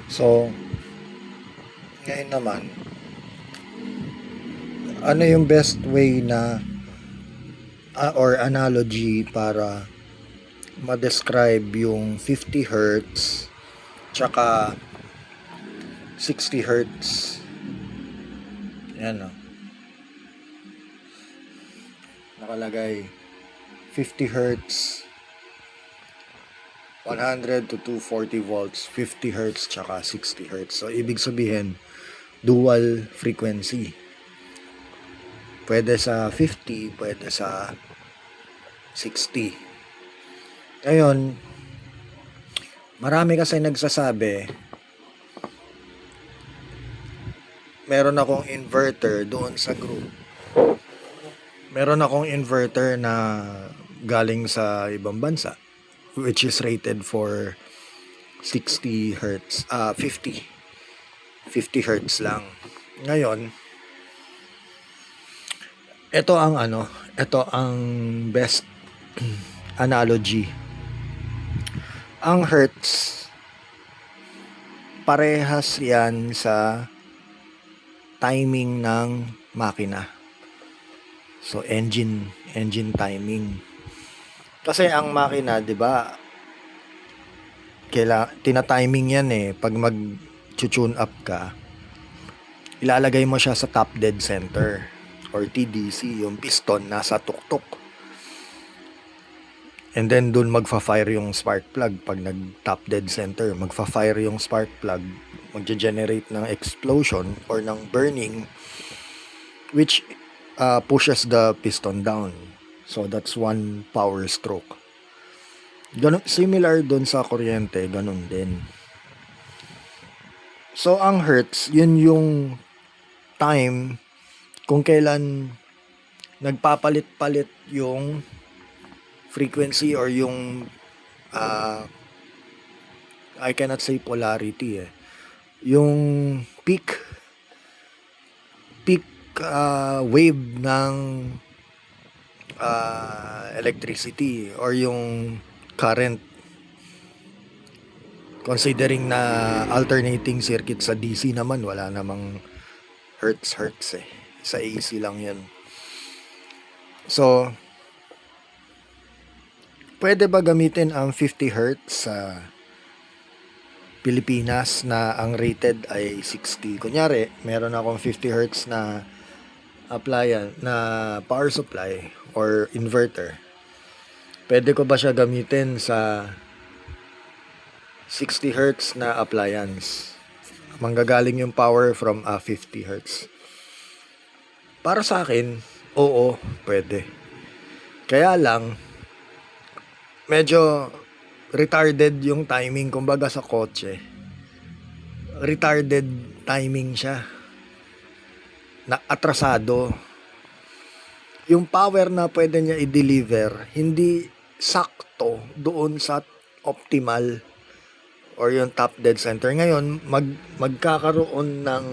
So, ngayon naman, ano yung best way na or analogy para ma-describe yung 50 hertz tsaka 60 hertz? Yan o, nakalagay 50 hertz, 100 to 240 volts, 50 hertz tsaka 60 hertz. So, ibig sabihin, dual frequency. Pwede sa 50, pwede sa 60. Ngayon, marami kasi nagsasabi, meron akong inverter doon sa group. Meron akong inverter na galing sa ibang bansa, which is rated for 60 hertz, 50 hertz lang. Ngayon, ito ang best analogy. Ang hertz, parehas yan sa timing ng makina. So engine timing. Kasi ang makina, 'di ba? Tina-timing yan pag mag-tune up ka, ilalagay mo siya sa top dead center or TDC, yung piston nasa tuktok. And then dun magfa-fire yung spark plug. Pag nag-top dead center, magfa-fire yung spark plug, magge-generate ng explosion or ng burning, which pushes the piston down. So that's one power stroke. Similar dun sa kuryente, ganun din. So ang hertz, yun yung time kung kailan nagpapalit-palit yung frequency or yung I cannot say polarity yung peak wave ng electricity or yung current, considering na alternating circuit sa DC naman, wala namang hertz sa AC lang yan. So pwede ba gamitin ang 50 hertz sa Pilipinas na ang rated ay 60? Kunyari, meron akong 50 hertz na appliance na power supply or inverter. Pwede ko ba siya gamitin sa 60 hertz na appliance? Manggagaling yung power from 50 hertz. Para sa akin, oo, pwede. Kaya lang, medyo retarded yung timing. Kumbaga sa kotse, retarded timing siya, na atrasado. Yung power na pwede niya i-deliver, hindi sakto doon sa optimal or yung top dead center. Ngayon, magkakaroon ng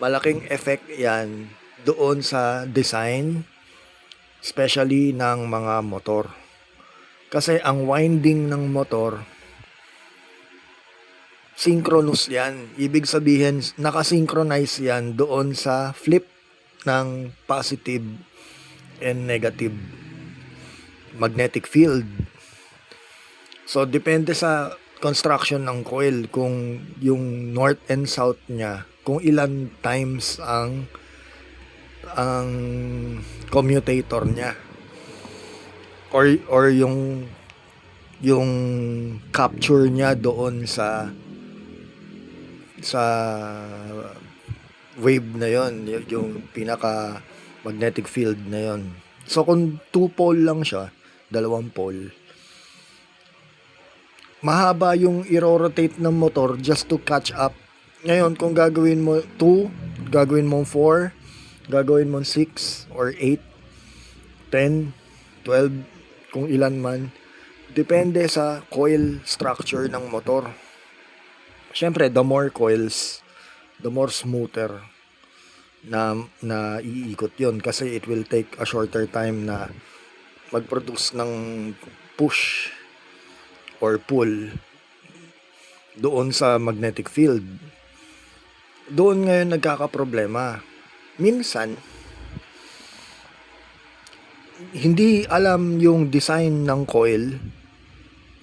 malaking effect yan doon sa design, especially ng mga motor. Kasi ang winding ng motor, synchronous yan. Ibig sabihin, nakasynchronize yan doon sa flip ng positive and negative magnetic field. So, depende sa construction ng coil, kung yung north and south niya, kung ilan times ang commutator niya. Or yung capture niya doon sa wave na yon, yung pinaka magnetic field na yon. So kung 2 pole lang siya, 2 pole, mahaba yung i-rotate ng motor just to catch up. Ngayon, kung gagawin mo 2, gagawin mo 4, gagawin mo 6 or 8, 10, 12, kung ilan man, depende sa coil structure ng motor. Siyempre, the more coils, the more smoother na iikot yon, kasi it will take a shorter time na mag-produce ng push or pull doon sa magnetic field. Doon ngayon nagkakaproblema. Minsan, hindi alam yung design ng coil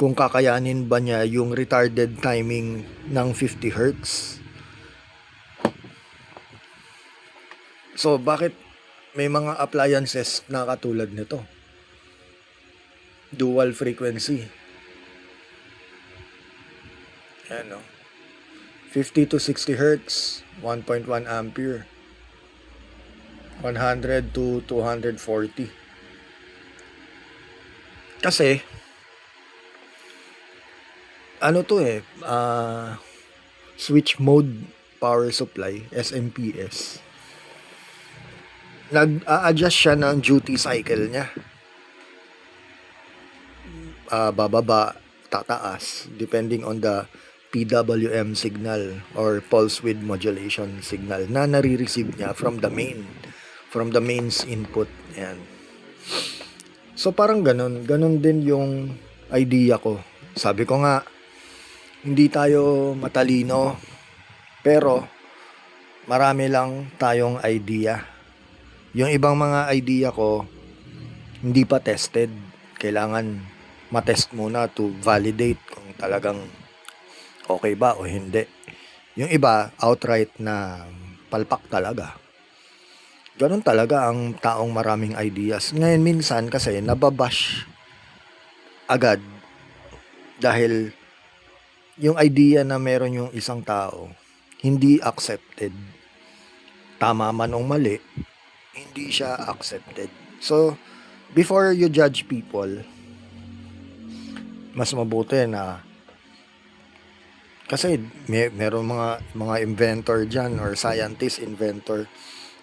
kung kakayanin ba niya yung retarded timing ng 50 Hz. So, bakit may mga appliances na katulad nito? Dual frequency. Ayan, no? 50 to 60 Hz, 1.1 ampere. 100 to 240. Kasi, ano to switch mode power supply, SMPS. Nag-a-adjust siya ng duty cycle niya. Bababa, tataas, depending on the PWM signal or pulse width modulation signal na nare-receive niya from the mains input. Ayan. So parang ganun din yung idea ko. Sabi ko nga, hindi tayo matalino, pero marami lang tayong idea. Yung ibang mga idea ko, hindi pa tested. Kailangan matest muna to validate kung talagang okay ba o hindi. Yung iba, outright na palpak talaga. Ganun talaga ang taong maraming ideas. Ngayon minsan kasi nababash agad dahil yung idea na meron yung isang tao hindi accepted. Tama man o mali, hindi siya accepted. So, before you judge people, mas mabuti na kasi meron mga inventor diyan or scientist inventor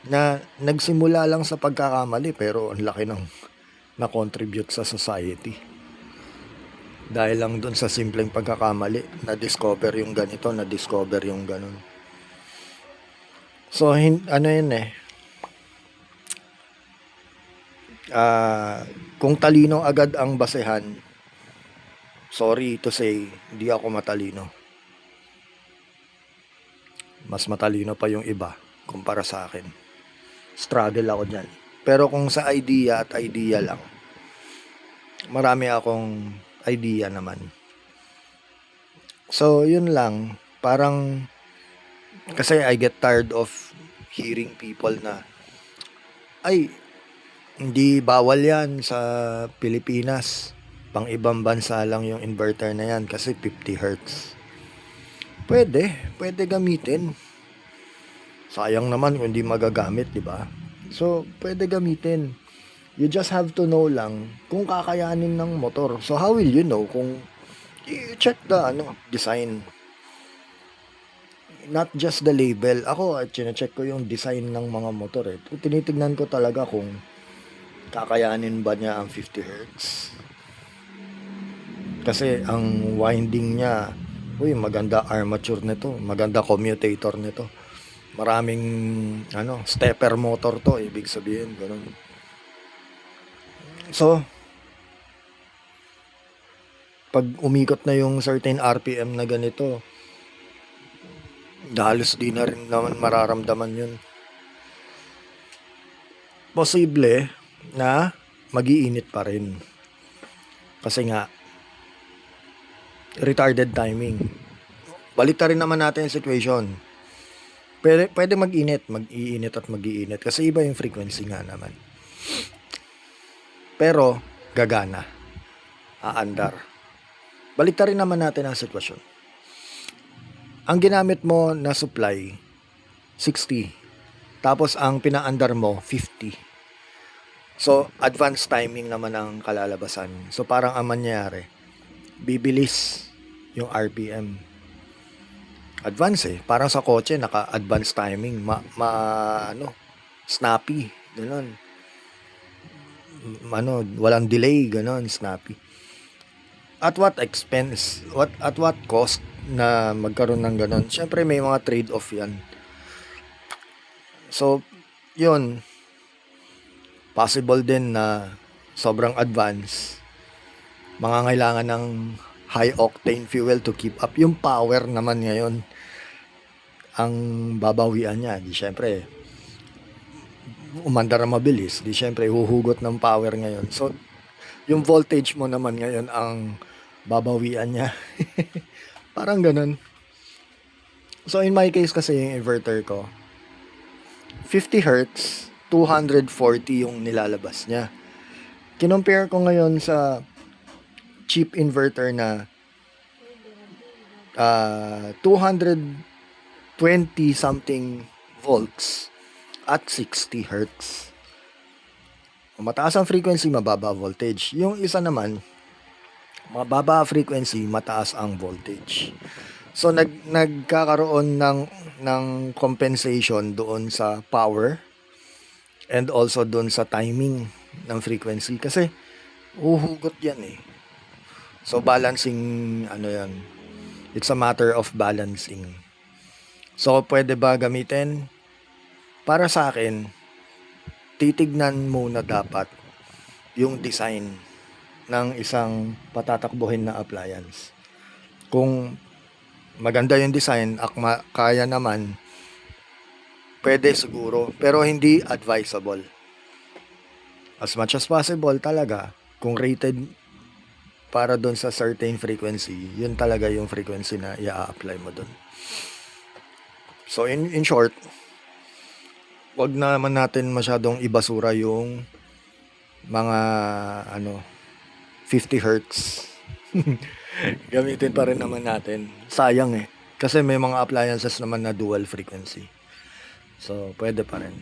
na nagsimula lang sa pagkakamali pero ang laki ng na-contribute sa society. Dahil lang doon sa simpleng pagkakamali, na-discover yung ganito, na-discover yung ganun. So, kung talino agad ang basehan, sorry to say, hindi ako matalino. Mas matalino pa yung iba kumpara sa akin. Struggle ako dyan. Pero kung sa idea at idea lang, marami akong idea naman. So, yun lang. Parang, kasi I get tired of hearing people na, ay, hindi bawal yan sa Pilipinas. Pang ibang bansa lang yung inverter na yan kasi 50 Hz. Pwede gamitin. Sayang naman kung hindi magagamit, di ba? So, pwede gamitin. You just have to know lang kung kakayanin ng motor. So, how will you know kung you check the design? Not just the label. Ako, check ko yung design ng mga motor. Tinitignan ko talaga kung kakayanin ba niya ang 50 Hz. Kasi ang winding niya, maganda armature nito, maganda commutator nito. Maraming stepper motor to, ibig sabihin ganun. So, pag umikot na yung certain RPM na ganito, halos di na rin naman mararamdaman yun. Posible na mag-iinit pa rin. Kasi nga, retarded timing. Baliktarin naman natin yung situation. Pwede mag-iinit at mag-iinit. Kasi iba yung frequency nga naman. Pero, gagana. Aandar. Baliktarin naman natin ang sitwasyon. Ang ginamit mo na supply, 60. Tapos, ang pinaandar mo, 50. So, advanced timing naman ang kalalabasan. So, parang ang mangyayari, bibilis yung RPM. Advance parang sa kotse, naka-advance timing. Snappy. Ganun. Walang delay. Ganun, snappy. At what expense? At what cost na magkaroon ng ganun? Siyempre, may mga trade-off yan. So, yun. Possible din na sobrang advance. Mangangailangan ng high octane fuel to keep up. Yung power naman ngayon ang babawian niya. Di syempre, umandar na mabilis. Di syempre, huhugot ng power ngayon. So, yung voltage mo naman ngayon ang babawian niya. Parang ganun. So, in my case kasi yung inverter ko, 50 Hz, 240 yung nilalabas niya. Kinompare ko ngayon sa cheap inverter na 220 something volts at 60 Hz. Mataas ang frequency, mababa voltage. Yung isa naman, mababa frequency, mataas ang voltage. So nagkakaroon ng compensation doon sa power and also doon sa timing ng frequency kasi uhugot yan eh. So balancing ano yan. It's a matter of balancing. So pwede ba gamitin? Para sa akin, titignan muna dapat yung design ng isang patatakbuhin na appliance. Kung maganda yung design, kaya naman, pwede siguro, pero hindi advisable. As much as possible talaga, kung rated para doon sa certain frequency, yun talaga yung frequency na i-apply mo doon. So in short, wag naman natin masyadong ibasura yung mga 50 Hz. Gamitin pa rin naman natin. Sayang eh. Kasi may mga appliances naman na dual frequency. So, pwede pa rin.